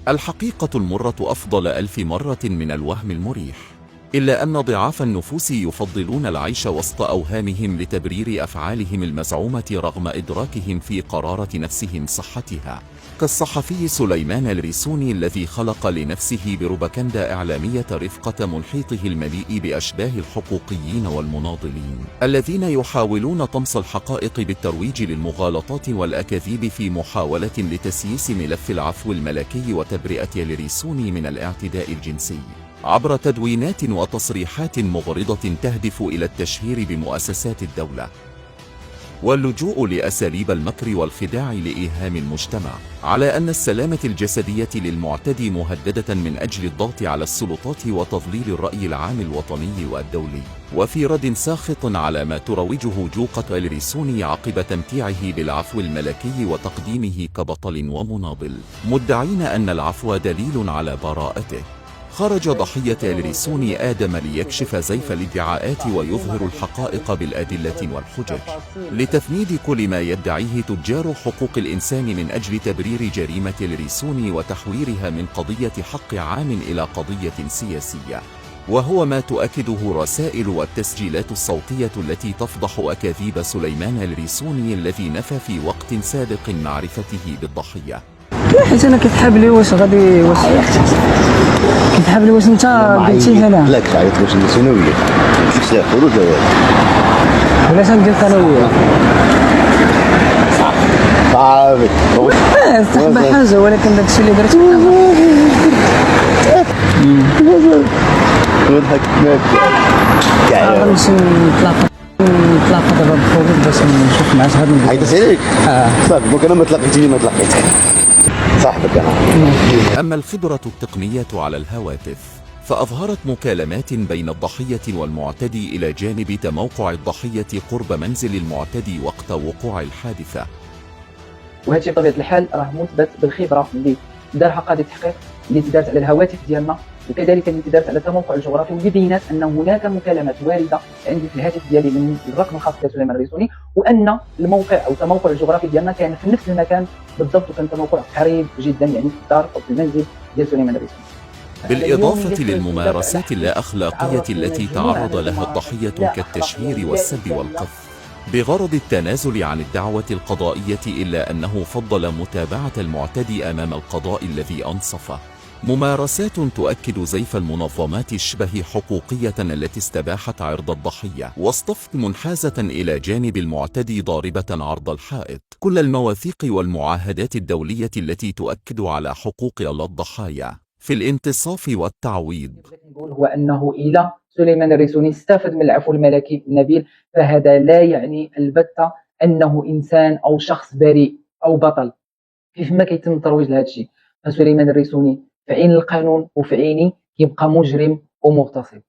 الحقيقة المرة أفضل 1000 مرة من الوهم المريح، إلا أن ضعاف النفوس يفضلون العيش وسط أوهامهم لتبرير أفعالهم المزعومة رغم إدراكهم في قرارة نفسهم صحتها، كالصحفي سليمان الريسوني الذي خلق لنفسه بربكندا إعلامية رفقة محيطه المليء بأشباه الحقوقيين والمناضلين الذين يحاولون طمس الحقائق بالترويج للمغالطات والأكاذيب في محاولة لتسييس ملف العفو الملكي وتبرئة الريسوني من الاعتداء الجنسي عبر تدوينات وتصريحات مغرضة تهدف إلى التشهير بمؤسسات الدولة واللجوء لأساليب المكر والخداع لإيهام المجتمع على أن السلامة الجسدية للمعتدي مهددة من أجل الضغط على السلطات وتضليل الرأي العام الوطني والدولي، وفي رد ساخط على ما تروجه جوقة الريسوني عقب تمتيعه بالعفو الملكي وتقديمه كبطل ومناضل، مدعين أن العفو دليل على براءته. خرج ضحية الريسوني آدم ليكشف زيف الادعاءات ويظهر الحقائق بالأدلة والحجج لتفنيد كل ما يدعيه تجار حقوق الإنسان من أجل تبرير جريمة الريسوني وتحويرها من قضية حق عام إلى قضية سياسية، وهو ما تؤكده الرسائل والتسجيلات الصوتية التي تفضح أكاذيب سليمان الريسوني الذي نفى في وقت سابق معرفته بالضحية. حيت انا كتحاب لي واش غادي كتحاب لي واش انت قلتيها لا لا كتعيط واش الثانويه كيفاش تاخذ ولا ولا ندير ثانويه صافي صاحبة حاجه ولكن داكشي اللي درت ونضحك كاع غنمشي نتلاقى دابا بخوفي باش نشوف معاه هاد عيطت عليك صافي دونك انا ما تلاقيتيني ما تلاقيتك صاحبك انا. أما الخبرة التقنية على الهواتف فأظهرت مكالمات بين الضحية والمعتدي إلى جانب تموقع الضحية قرب منزل المعتدي وقت وقوع الحادثة. وهادشي بطبيعة الحال راه مثبت بالخبرة اللي دارها قاضي التحقيق اللي تدارت على الهواتف ديالنا، وكذلك اللي تدارت على التموقع الجغرافي واللي بينات ان هناك مكالمات وارده عندي في الهاتف ديالي من الرقم الخاص بسليمان الريسوني، وان الموقع او التموقع الجغرافي ديالنا كان في نفس المكان بالضبط، وكان تموقع قريب جدا يعني في الدار او في المنزل ديال سليمان الريسوني. بالإضافة للممارسات اللا أخلاقية التي تعرض لها الضحية كالتشهير والسب والقذف بغرض التنازل عن الدعوة القضائية، إلا أنه فضل متابعة المعتدي أمام القضاء الذي أنصفه، ممارسات تؤكد زيف المنظمات الشبه حقوقية التي استباحت عرض الضحية واصطفت منحازة إلى جانب المعتدي ضاربة عرض الحائط كل المواثيق والمعاهدات الدولية التي تؤكد على حقوق الضحايا في الانتصاف والتعويض. هو أنه إذا سليمان الريسوني استفاد من العفو الملكي نبيل، فهذا لا يعني البتة أنه إنسان أو شخص بريء أو بطل كيف ما كيتم الترويج لهذا الشيء. فسليمان الريسوني في عين القانون وفي عيني يبقى مجرم ومغتصب.